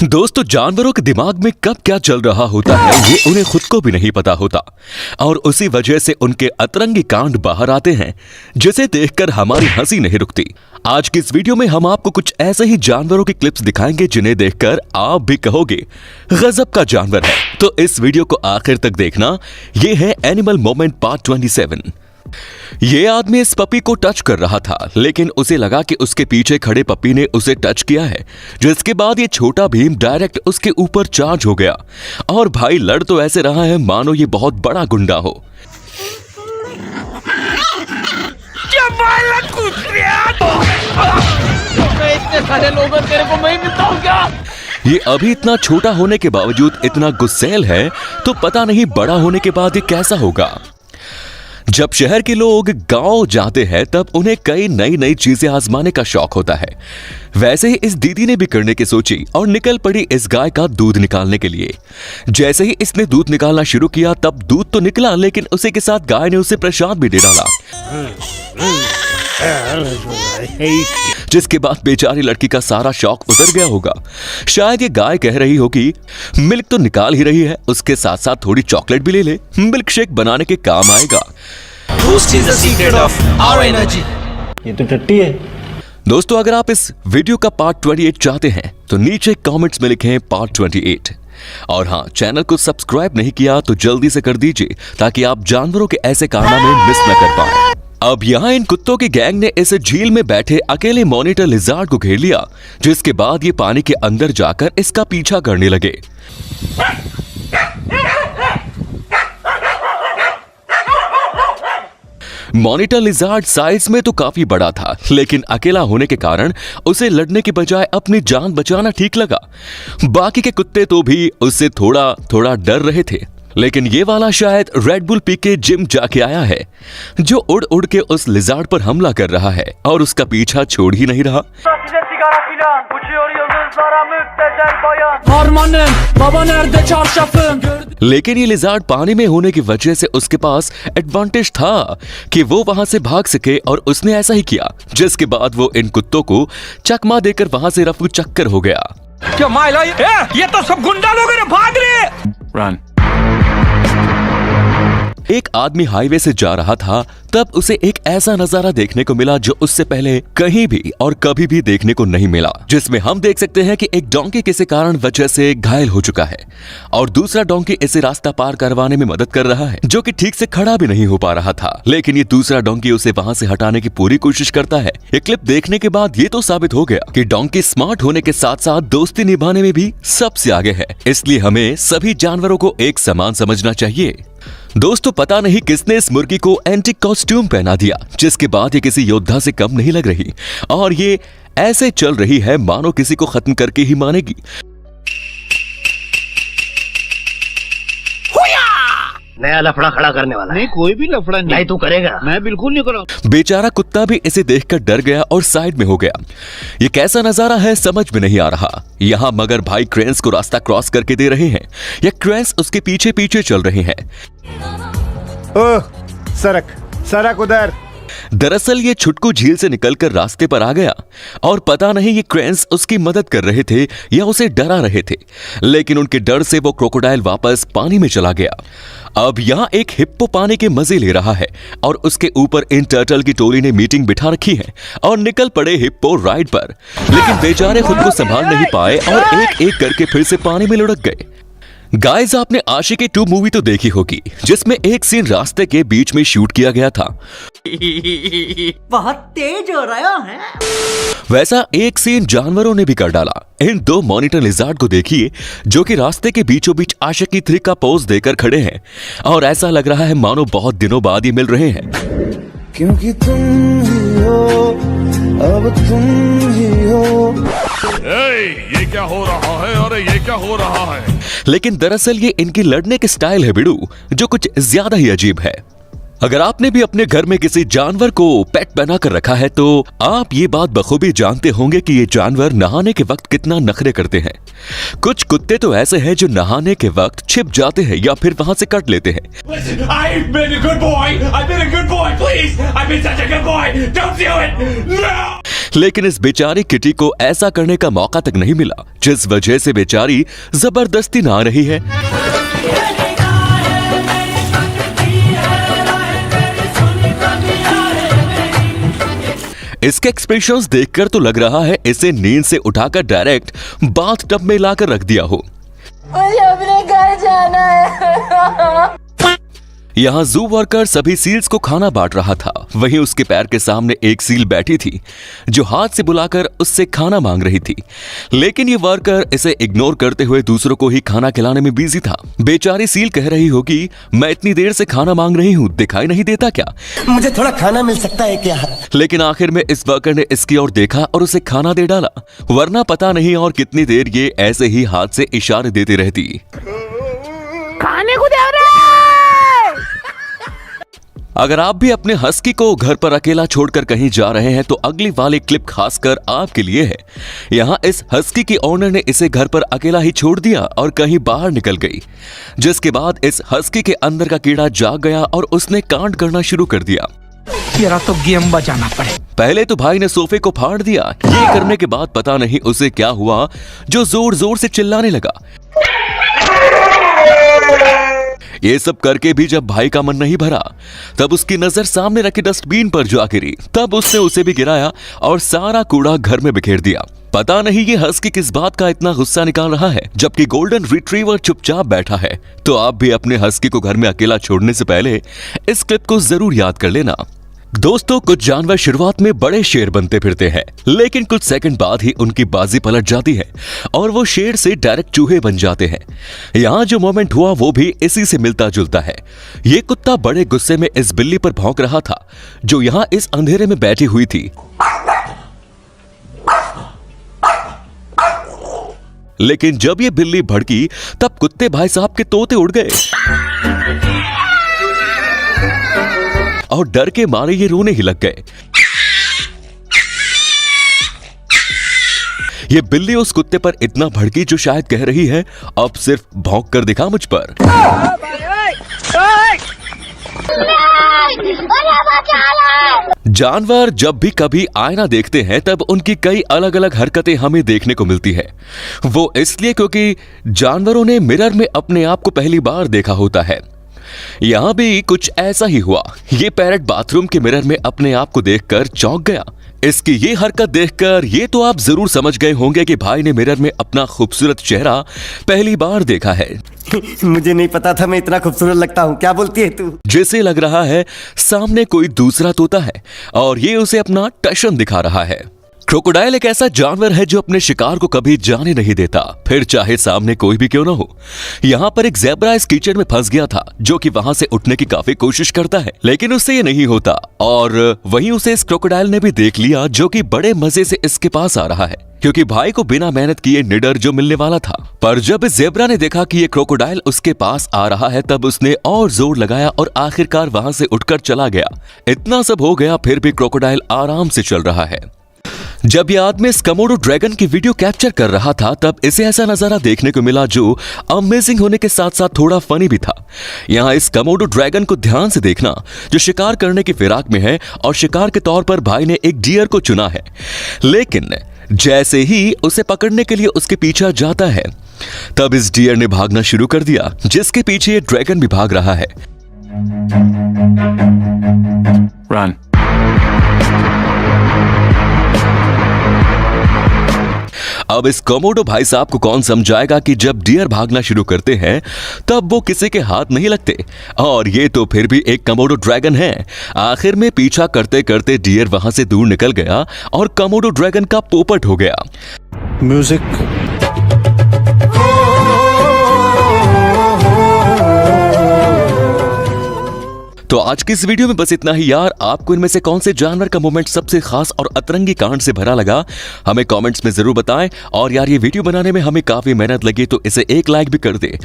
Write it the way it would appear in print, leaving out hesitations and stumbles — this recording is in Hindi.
दोस्तों, जानवरों के दिमाग में कब क्या चल रहा होता है ये उन्हें खुद को भी नहीं पता होता और उसी वजह से उनके अतरंगी कांड बाहर आते हैं जिसे देखकर हमारी हंसी नहीं रुकती। आज की इस वीडियो में हम आपको कुछ ऐसे ही जानवरों की क्लिप्स दिखाएंगे जिन्हें देखकर आप भी कहोगे गजब का जानवर है। तो इस वीडियो को आखिर तक देखना। ये है एनिमल मोमेंट पार्ट 27। ये आदमी इस पपी को टच कर रहा था, लेकिन उसे लगा कि उसके पीछे खड़े पपी ने उसे टच किया है, जिसके बाद ये छोटा भीम डायरेक्ट उसके ऊपर चार्ज हो गया। और भाई लड़ तो ऐसे रहा है मानो ये बहुत बड़ा गुंडा हो। इतने सारे लोग तेरे को मैं मिलता हूँ क्या? ये अभी इतना छोटा होने के बावजूद इतना गुस्सैल है, तो पता नहीं बड़ा होने के बाद ये कैसा होगा। जब शहर के लोग गांव जाते हैं तब उन्हें कई नई नई चीजें आजमाने का शौक होता है। वैसे ही इस दीदी ने भी करने की सोची और निकल पड़ी इस गाय का दूध निकालने के लिए। जैसे ही इसने दूध निकालना शुरू किया तब दूध तो निकला, लेकिन उसी के साथ गाय ने उसे प्रसाद भी दे डाला, जिसके बाद बेचारी लड़की का सारा शौक उतर गया होगा। शायद ये गाय कह रही होगी मिल्क तो निकाल ही रही है, उसके साथ साथ थोड़ी चॉकलेट भी ले ले, मिल्क शेक बनाने के काम आएगा। Boost is the secret of our energy. ये तो टट्टी है। दोस्तों, अगर आप इस वीडियो का पार्ट 28 चाहते हैं तो नीचे कमेंट्स में लिखें पार्ट 28। और हाँ, चैनल को सब्सक्राइब नहीं किया तो जल्दी से कर दीजिए ताकि आप जानवरों के ऐसे कारनामे मिस न कर पाए। अब यहाँ इन कुत्तों की गैंग ने इस झील में बैठे अकेले मॉनिटर लिजार्ड को घेर लिया, जिसके बाद ये पानी के अंदर जाकर इसका पीछा करने लगे। मॉनिटर लिजार्ड साइज में तो काफी बड़ा था, लेकिन अकेला होने के कारण उसे लड़ने की बजाय अपनी जान बचाना ठीक लगा। बाकी के कुत्ते तो भी उससे थोड़ा थोड़ा डर रहे थे, लेकिन ये वाला शायद रेड बुल पी के जिम जाके आया है, जो उड़ उड़ के उस लिजार्ड पर हमला कर रहा है और उसका पीछा छोड़ ही नहीं रहा। लेकिन ये लिजार्ड पानी में होने की वजह से उसके पास एडवांटेज था कि वो वहां से भाग सके, और उसने ऐसा ही किया, जिसके बाद वो इन कुत्तों को चकमा देकर वहां से रफू चक्कर हो गया। क्या माइला ये तो सब गुंडा लोग हैं, भाग रहे। रन। एक आदमी हाईवे से जा रहा था, तब उसे एक ऐसा नजारा देखने को मिला जो उससे पहले कहीं भी और कभी भी देखने को नहीं मिला, जिसमें हम देख सकते हैं कि एक डोंकी किसी कारण वजह से घायल हो चुका है और दूसरा डोंकी इसे रास्ता पार करवाने में मदद कर रहा है, जो कि ठीक से खड़ा भी नहीं हो पा रहा था। लेकिन ये दूसरा डोंकी उसे वहां से हटाने की पूरी कोशिश करता है। ये क्लिप देखने के बाद ये तो साबित हो गया कि डोंकी स्मार्ट होने के साथ साथ दोस्ती निभाने में भी सबसे आगे है। इसलिए हमें सभी जानवरों को एक समान समझना चाहिए। दोस्तों, पता नहीं किसने इस मुर्गी को एंटीक कॉस्ट्यूम पहना दिया, जिसके बाद ये किसी योद्धा से कम नहीं लग रही और ये ऐसे चल रही है मानो किसी को खत्म करके ही मानेगी। नया लफड़ा खड़ा करने वाला नहीं, कोई भी लफड़ा नहीं। नहीं तू करेगा? मैं बिल्कुल नहीं करूँगा। बेचारा कुत्ता भी इसे देखकर डर गया और साइड में हो गया। ये कैसा नजारा है समझ में नहीं आ रहा। यहाँ मगर भाई क्रेंस को रास्ता क्रॉस करके दे रहे हैं या क्रेंस उसके पीछे पीछे चल रहे हैं। ओह, सरक सरक उधर। दरअसल ये छुटकू झील से निकलकर रास्ते पर आ गया और पता नहीं ये क्रेंस उसकी मदद कर रहे थे या उसे डरा रहे थे, लेकिन उनके डर से वो क्रोकोडाइल वापस पानी में चला गया। अब यहाँ एक हिप्पो पानी के मजे ले रहा है और उसके ऊपर इन टर्टल की टोली ने मीटिंग बिठा रखी है और निकल पड़े हिप्पो राइड पर, लेकिन बेचारे खुद को संभाल नहीं पाए और एक एक करके फिर से पानी में लुढ़क गए। गाइस, आपने आशिकी 2 मूवी तो देखी होगी, जिसमें एक सीन रास्ते के बीच में शूट किया गया था। बहुत तेज हो रहा है। वैसा एक सीन जानवरों ने भी कर डाला। इन 2 मॉनिटर लिजार्ड को देखिए, जो कि रास्ते के बीचों बीच आशिकी 3 का पोज देकर खड़े हैं और ऐसा लग रहा है मानो बहुत दिनों बाद ही मिल रहे हैं। क्योंकि तुम ही हो, अब तुम ही हो। ये क्या हो रहा है? अरे ये क्या हो रहा है? लेकिन दरअसल ये इनकी लड़ने की स्टाइल है बिड़ू, जो कुछ ज्यादा ही अजीब है। अगर आपने भी अपने घर में किसी जानवर को पेट बना कर रखा है तो आप ये बात बखूबी जानते होंगे कि ये जानवर नहाने के वक्त कितना नखरे करते हैं। कुछ कुत्ते तो ऐसे हैं जो नहाने के वक्त छिप जाते हैं या फिर वहां से कट लेते हैं। लेकिन इस बेचारी किटी को ऐसा करने का मौका तक नहीं मिला, जिस वजह से बेचारी जबरदस्ती नहा रही है। इसके एक्सप्रेशंस देखकर तो लग रहा है इसे नींद से उठाकर डायरेक्ट बाथ टब में लाकर रख दिया हो। मुझे अपने घर जाना है। यहाँ जू वर्कर सभी सील्स को खाना बांट रहा था। वहीं उसके पैर के सामने एक सील बैठी थी जो हाथ से बुलाकर उससे खाना मांग रही थी, लेकिन ये वर्कर इसे इग्नोर करते हुए दूसरों को ही खाना खिलाने में बिजी था। बेचारी सील कह रही होगी, मैं इतनी देर से खाना मांग रही हूँ, दिखाई नहीं देता क्या? मुझे थोड़ा खाना मिल सकता है क्या? लेकिन आखिर में इस वर्कर ने इसकी ओर देखा और उसे खाना दे डाला, वरना पता नहीं और कितनी देर ये ऐसे ही हाथ से इशारे देती रहती। खाने को दे रहा। अगर आप भी अपने हस्की को घर पर अकेला छोड़कर कहीं जा रहे हैं तो अगली वाली क्लिप खासकर आपके लिए है। यहाँ इस हस्की की ओनर ने इसे घर पर अकेला ही छोड़ दिया और कहीं बाहर निकल गई, जिसके बाद इस हस्की के अंदर का कीड़ा जाग गया और उसने कांड करना शुरू कर दिया। तेरा तो गेम बजाना पड़े। पहले तो भाई ने सोफे को फाड़ दिया। ये करने के बाद पता नहीं उसे क्या हुआ जो जोर जोर से चिल्लाने लगा। ये सब करके भी जब भाई का मन नहीं भरा तब उसकी नजर सामने रखे डस्टबिन पर जा गिरी। तब उसने उसे भी गिराया और सारा कूड़ा घर में बिखेर दिया। पता नहीं ये हस्की किस बात का इतना गुस्सा निकाल रहा है जबकि गोल्डन रिट्रीवर चुपचाप बैठा है। तो आप भी अपने हस्की को घर में अकेला छोड़ने से पहले इस क्लिप को जरूर याद कर लेना। दोस्तों, कुछ जानवर शुरुआत में बड़े शेर बनते फिरते हैं, लेकिन कुछ सेकंड बाद ही उनकी बाजी पलट जाती है और वो शेर से डायरेक्ट चूहे बन जाते हैं। यहाँ जो मोमेंट हुआ वो भी इसी से मिलता जुलता है। ये कुत्ता बड़े गुस्से में इस बिल्ली पर भौंक रहा था जो यहाँ इस अंधेरे में बैठी हुई थी। लेकिन जब ये बिल्ली भड़की तब कुत्ते भाई साहब के तोते उड़ गए और डर के मारे ये रोने ही लग गए। ये बिल्ली उस कुत्ते पर इतना भड़की जो शायद कह रही है, अब सिर्फ भौंक कर दिखा मुझ पर। जानवर जब भी कभी आईना देखते हैं तब उनकी कई अलग अलग हरकतें हमें देखने को मिलती है। वो इसलिए क्योंकि जानवरों ने मिरर में अपने आप को पहली बार देखा होता है। यहाँ भी कुछ ऐसा ही हुआ। ये पैरट बाथरूम के मिरर में अपने आप को देखकर चौंक गया। इसकी ये हरकत देखकर ये तो आप जरूर समझ गए होंगे कि भाई ने मिरर में अपना खूबसूरत चेहरा पहली बार देखा है। मुझे नहीं पता था मैं इतना खूबसूरत लगता हूँ। क्या बोलती है तू? जैसे लग रहा है सामने कोई दूसरा तोता है और ये उसे अपना टशन दिखा रहा है। क्रोकोडाइल एक ऐसा जानवर है जो अपने शिकार को कभी जाने नहीं देता, फिर चाहे सामने कोई भी क्यों ना हो। यहाँ पर एक ज़ेब्रा इस कीचड़ में फंस गया था जो कि वहां से उठने की काफी कोशिश करता है, लेकिन उससे ये नहीं होता। और वहीं उसे इस क्रोकोडाइल ने भी देख लिया जो कि बड़े मजे से इसके पास आ रहा है, क्योंकि भाई को बिना मेहनत किए निडर जो मिलने वाला था। पर जब इस ज़ेब्रा ने देखा कि ये क्रोकोडाइल उसके पास आ रहा है तब उसने और जोर लगाया और आखिरकार वहां से उठकर चला गया। इतना सब हो गया फिर भी क्रोकोडाइल आराम से चल रहा है। जब ये आदमी इस कमोडो ड्रैगन की वीडियो कैप्चर कर रहा था तब इसे ऐसा नजारा देखने को मिला जो अमेजिंग होने के साथ साथ थोड़ा फनी भी था। यहाँ इस कमोडो ड्रैगन को ध्यान से देखना जो शिकार करने की फिराक में है और शिकार के तौर पर भाई ने एक डियर को चुना है, लेकिन जैसे ही उसे पकड़ने के लिए उसके पीछे जाता है तब इस डियर ने भागना शुरू कर दिया जिसके पीछे ये ड्रैगन भी भाग रहा है। रन। अब इस कोमोडो भाई साहब को कौन समझाएगा कि जब डियर भागना शुरू करते हैं तब वो किसी के हाथ नहीं लगते, और ये तो फिर भी एक कोमोडो ड्रैगन है। आखिर में पीछा करते करते डियर वहां से दूर निकल गया और कोमोडो ड्रैगन का पोपट हो गया। म्यूजिक। तो आज की इस वीडियो में बस इतना ही यार। आपको इनमें से कौन से जानवर का मोमेंट सबसे खास और अतरंगी कांड से भरा लगा हमें कमेंट्स में जरूर बताएं। और यार ये वीडियो बनाने में हमें काफी मेहनत लगी तो इसे एक लाइक भी कर दे।